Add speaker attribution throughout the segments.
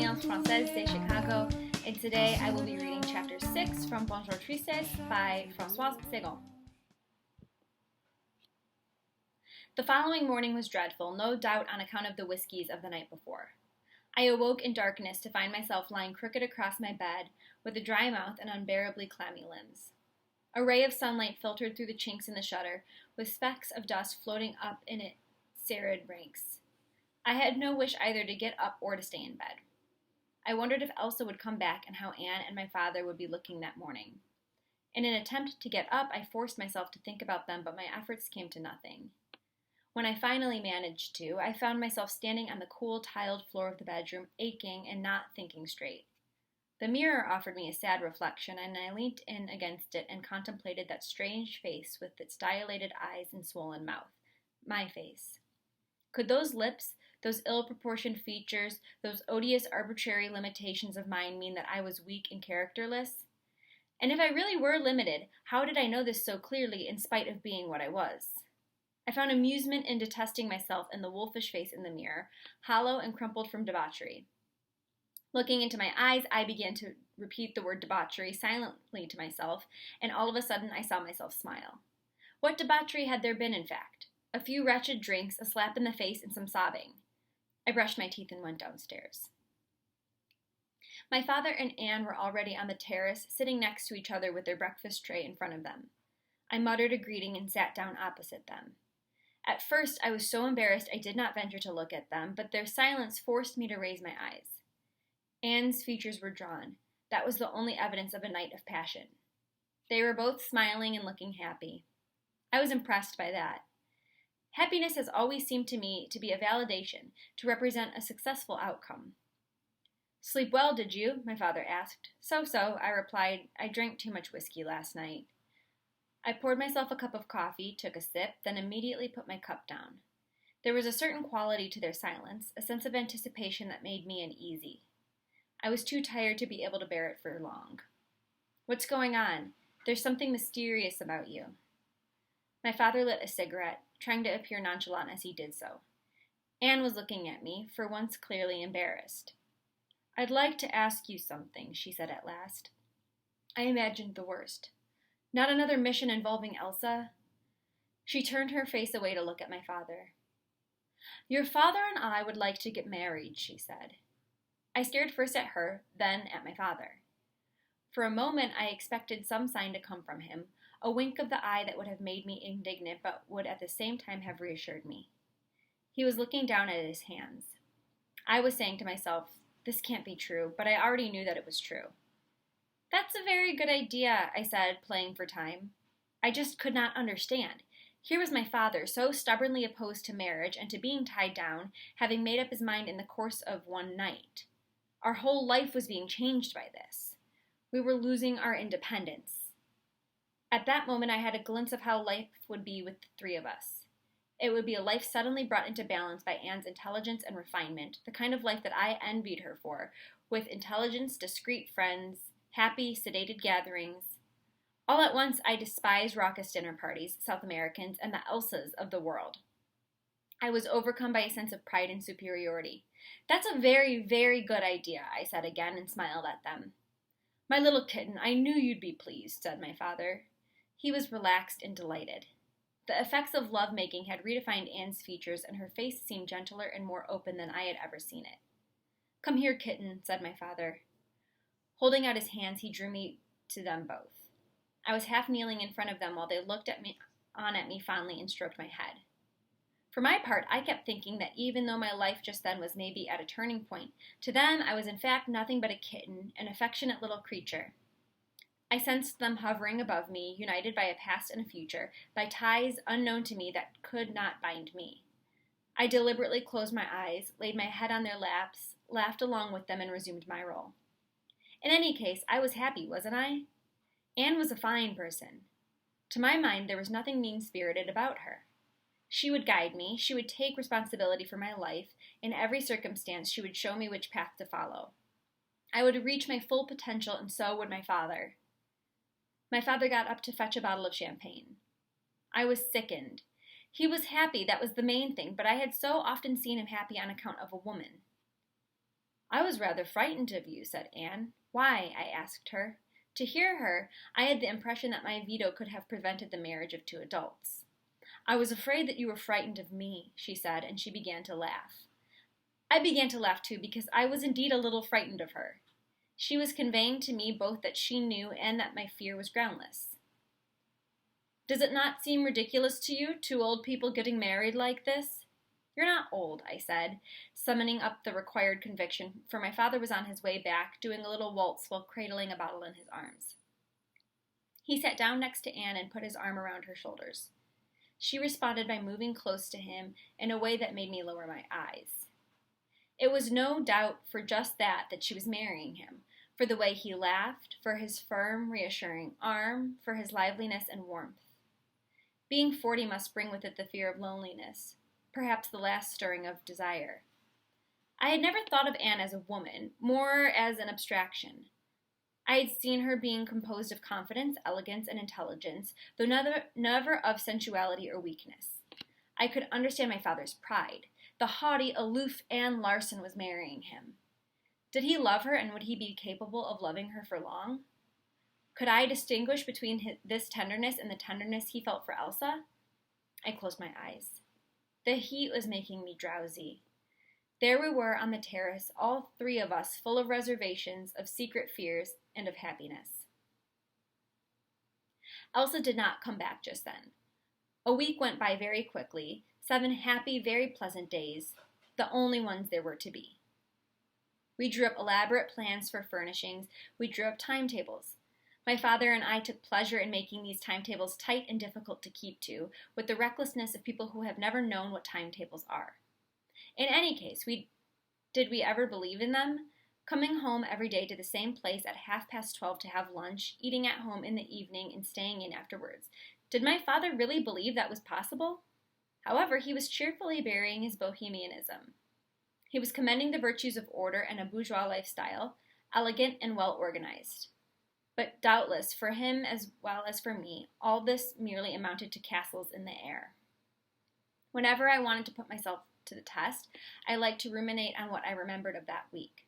Speaker 1: Alliance Française de Chicago, and today I will be reading Chapter 6 from Bonjour Tristesse by Françoise Sagan. The following morning was dreadful, no doubt on account of the whiskeys of the night before. I awoke in darkness to find myself lying crooked across my bed, with a dry mouth and unbearably clammy limbs. A ray of sunlight filtered through the chinks in the shutter, with specks of dust floating up in its serried ranks. I had no wish either to get up or to stay in bed. I wondered if Elsa would come back and how Anne and my father would be looking that morning. In an attempt to get up, I forced myself to think about them, but my efforts came to nothing. When I finally managed to, I found myself standing on the cool, tiled floor of the bedroom, aching and not thinking straight. The mirror offered me a sad reflection, and I leant in against it and contemplated that strange face with its dilated eyes and swollen mouth. My face. Could those lips, those ill-proportioned features, those odious arbitrary limitations of mine mean that I was weak and characterless? And if I really were limited, how did I know this so clearly in spite of being what I was? I found amusement in detesting myself and the wolfish face in the mirror, hollow and crumpled from debauchery. Looking into my eyes, I began to repeat the word debauchery silently to myself, and all of a sudden I saw myself smile. What debauchery had there been, in fact? A few wretched drinks, a slap in the face, and some sobbing. I brushed my teeth and went downstairs. My father and Anne were already on the terrace, sitting next to each other with their breakfast tray in front of them. I muttered a greeting and sat down opposite them. At first, I was so embarrassed I did not venture to look at them, but their silence forced me to raise my eyes. Anne's features were drawn. That was the only evidence of a night of passion. They were both smiling and looking happy. I was impressed by that. Happiness has always seemed to me to be a validation, to represent a successful outcome. "Sleep well, did you?" my father asked. "So-so," I replied. "I drank too much whiskey last night." I poured myself a cup of coffee, took a sip, then immediately put my cup down. There was a certain quality to their silence, a sense of anticipation that made me uneasy. I was too tired to be able to bear it for long. "What's going on? There's something mysterious about you." My father lit a cigarette, trying to appear nonchalant as he did so. Anne was looking at me, for once clearly embarrassed. "I'd like to ask you something," she said at last. I imagined the worst. Not another mission involving Elsa? She turned her face away to look at my father. "Your father and I would like to get married," she said. I stared first at her, then at my father. For a moment I expected some sign to come from him, a wink of the eye that would have made me indignant but would at the same time have reassured me. He was looking down at his hands. I was saying to myself, this can't be true, but I already knew that it was true. "That's a very good idea," I said, playing for time. I just could not understand. Here was my father, so stubbornly opposed to marriage and to being tied down, having made up his mind in the course of one night. Our whole life was being changed by this. We were losing our independence. At that moment, I had a glimpse of how life would be with the three of us. It would be a life suddenly brought into balance by Anne's intelligence and refinement, the kind of life that I envied her for, with intelligence, discreet friends, happy, sedated gatherings. All at once, I despised raucous dinner parties, South Americans, and the Elsas of the world. I was overcome by a sense of pride and superiority. "That's a very, very good idea," I said again and smiled at them. "My little kitten, I knew you'd be pleased," said my father. He was relaxed and delighted. The effects of love-making had redefined Anne's features, and her face seemed gentler and more open than I had ever seen it. "Come here, kitten," said my father. Holding out his hands, he drew me to them both. I was half kneeling in front of them while they looked at me fondly and stroked my head. For my part, I kept thinking that even though my life just then was maybe at a turning point, to them I was in fact nothing but a kitten, an affectionate little creature. I sensed them hovering above me, united by a past and a future, by ties unknown to me that could not bind me. I deliberately closed my eyes, laid my head on their laps, laughed along with them, and resumed my role. In any case, I was happy, wasn't I? Anne was a fine person. To my mind, there was nothing mean-spirited about her. She would guide me, she would take responsibility for my life, in every circumstance she would show me which path to follow. I would reach my full potential, and so would my father. My father got up to fetch a bottle of champagne. I was sickened. He was happy, that was the main thing, but I had so often seen him happy on account of a woman. I was rather frightened of you, said Anne. Why? I asked her. To hear her, I had the impression that my veto could have prevented the marriage of two adults. I was afraid that you were frightened of me, she said, and she began to laugh. I began to laugh too, because I was indeed a little frightened of her. She was conveying to me both that she knew and that my fear was groundless. Does it not seem ridiculous to you, two old people getting married like this? You're not old, I said, summoning up the required conviction, for my father was on his way back, doing a little waltz while cradling a bottle in his arms. He sat down next to Anne and put his arm around her shoulders. She responded by moving close to him in a way that made me lower my eyes. It was no doubt for just that she was marrying him, for the way he laughed, for his firm, reassuring arm, for his liveliness and warmth. Being 40 must bring with it the fear of loneliness, perhaps the last stirring of desire. I had never thought of Anne as a woman, more as an abstraction. I had seen her being composed of confidence, elegance, and intelligence, though never of sensuality or weakness. I could understand my father's pride. The haughty, aloof Anne Larson was marrying him. Did he love her, and would he be capable of loving her for long? Could I distinguish between this tenderness and the tenderness he felt for Elsa? I closed my eyes. The heat was making me drowsy. There we were on the terrace, all three of us, full of reservations, of secret fears, and of happiness. Elsa did not come back just then. A week went by very quickly, 7 happy, very pleasant days, the only ones there were to be. We drew up elaborate plans for furnishings. We drew up timetables. My father and I took pleasure in making these timetables tight and difficult to keep to, with the recklessness of people who have never known what timetables are. In any case, did we ever believe in them? Coming home every day to the same place at 12:30 to have lunch, eating at home in the evening, and staying in afterwards. Did my father really believe that was possible? However, he was cheerfully burying his bohemianism. He was commending the virtues of order and a bourgeois lifestyle, elegant and well organized. But doubtless, for him as well as for me, all this merely amounted to castles in the air. Whenever I wanted to put myself to the test, I liked to ruminate on what I remembered of that week.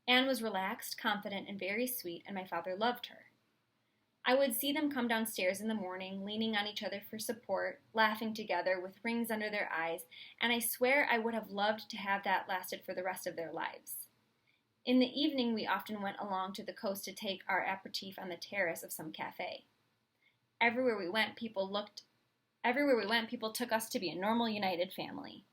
Speaker 1: Anne was relaxed, confident, and very sweet, and my father loved her. I would see them come downstairs in the morning, leaning on each other for support, laughing together, with rings under their eyes, and I swear I would have loved to have that lasted for the rest of their lives. In the evening, we often went along to the coast to take our aperitif on the terrace of some cafe. Everywhere we went, people took us to be a normal, united family.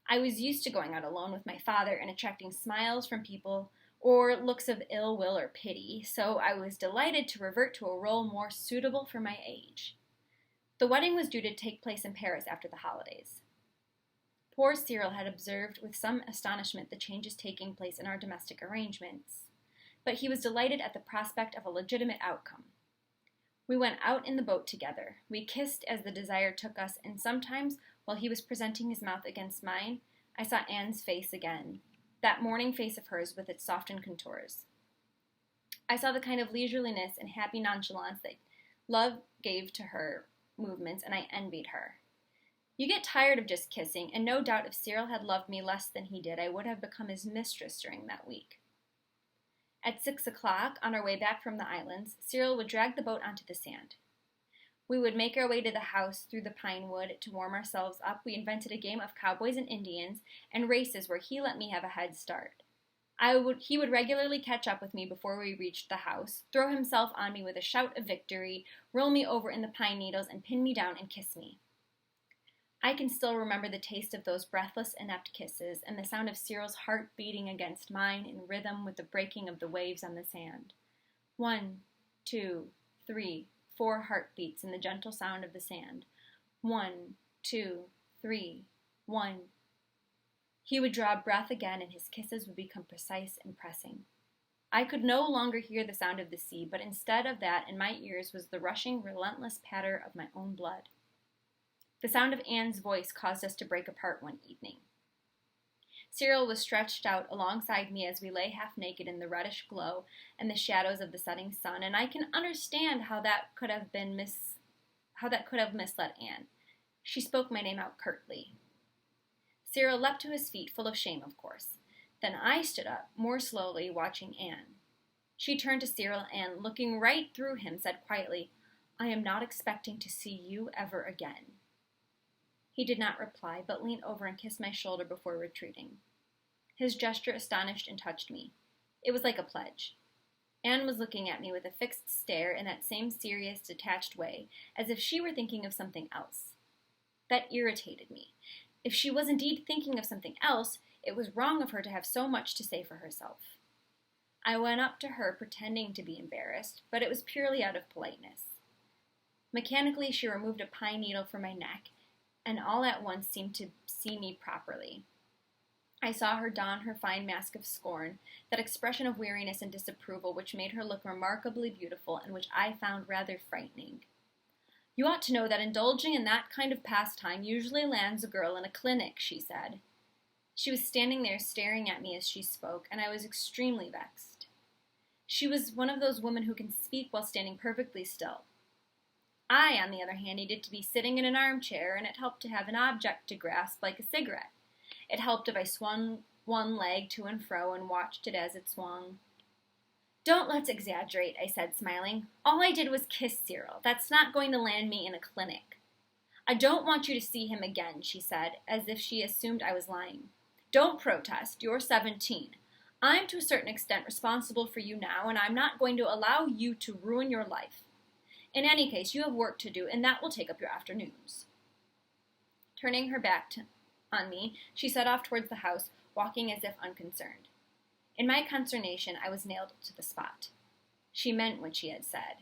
Speaker 1: I was used to going out alone with my father and attracting smiles from people or looks of ill will or pity, so I was delighted to revert to a role more suitable for my age. The wedding was due to take place in Paris after the holidays. Poor Cyril had observed with some astonishment the changes taking place in our domestic arrangements, but he was delighted at the prospect of a legitimate outcome. We went out in the boat together. We kissed as the desire took us, and sometimes, while he was presenting his mouth against mine, I saw Anne's face again, that morning face of hers with its softened contours. I saw the kind of leisureliness and happy nonchalance that love gave to her movements, and I envied her. You get tired of just kissing, and no doubt if Cyril had loved me less than he did, I would have become his mistress during that week. At 6:00, on our way back from the islands, Cyril would drag the boat onto the sand. We would make our way to the house through the pine wood. To warm ourselves up, we invented a game of cowboys and Indians and races where he let me have a head start. He would regularly catch up with me before we reached the house, throw himself on me with a shout of victory, roll me over in the pine needles, and pin me down and kiss me. I can still remember the taste of those breathless, inept kisses, and the sound of Cyril's heart beating against mine in rhythm with the breaking of the waves on the sand. 1, 2, 3, 4 heartbeats in the gentle sound of the sand. 1, 2, 3, 1. He would draw breath again, and his kisses would become precise and pressing. I could no longer hear the sound of the sea, but instead of that, in my ears was the rushing, relentless patter of my own blood. The sound of Anne's voice caused us to break apart one evening. Cyril was stretched out alongside me as we lay half naked in the reddish glow and the shadows of the setting sun, and I can understand how that could have misled Anne. She spoke my name out curtly. Cyril leapt to his feet, full of shame, of course. Then I stood up, more slowly, watching Anne. She turned to Cyril and, looking right through him, said quietly, "I am not expecting to see you ever again." He did not reply, but leaned over and kissed my shoulder before retreating. His gesture astonished and touched me. It was like a pledge. Anne was looking at me with a fixed stare in that same serious, detached way, as if she were thinking of something else. That irritated me. If she was indeed thinking of something else, it was wrong of her to have so much to say for herself. I went up to her, pretending to be embarrassed, but it was purely out of politeness. Mechanically, she removed a pine needle from my neck, and all at once seemed to see me properly. I saw her don her fine mask of scorn, that expression of weariness and disapproval which made her look remarkably beautiful and which I found rather frightening. "You ought to know that indulging in that kind of pastime usually lands a girl in a clinic," she said. She was standing there staring at me as she spoke, and I was extremely vexed. She was one of those women who can speak while standing perfectly still. I, on the other hand, needed to be sitting in an armchair, and it helped to have an object to grasp like a cigarette. It helped if I swung one leg to and fro and watched it as it swung. "Don't let's exaggerate," I said, smiling. "All I did was kiss Cyril. That's not going to land me in a clinic." "I don't want you to see him again," she said, as if she assumed I was lying. "Don't protest. You're 17. I'm to a certain extent responsible for you now, and I'm not going to allow you to ruin your life. In any case, you have work to do, and that will take up your afternoons." Turning her back on me, she set off towards the house, walking as if unconcerned. In my consternation, I was nailed to the spot. She meant what she had said.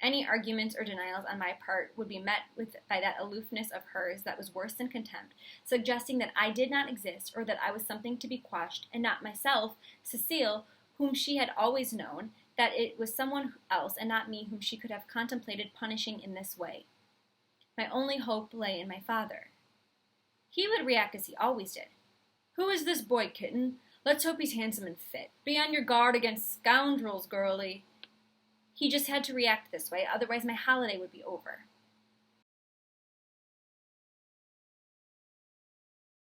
Speaker 1: Any arguments or denials on my part would be met with by that aloofness of hers that was worse than contempt, suggesting that I did not exist or that I was something to be quashed, and not myself, Cecile, whom she had always known, that it was someone else and not me whom she could have contemplated punishing in this way. My only hope lay in my father. He would react as he always did. "Who is this boy, kitten? Let's hope he's handsome and fit. Be on your guard against scoundrels, girlie." He just had to react this way, otherwise my holiday would be over.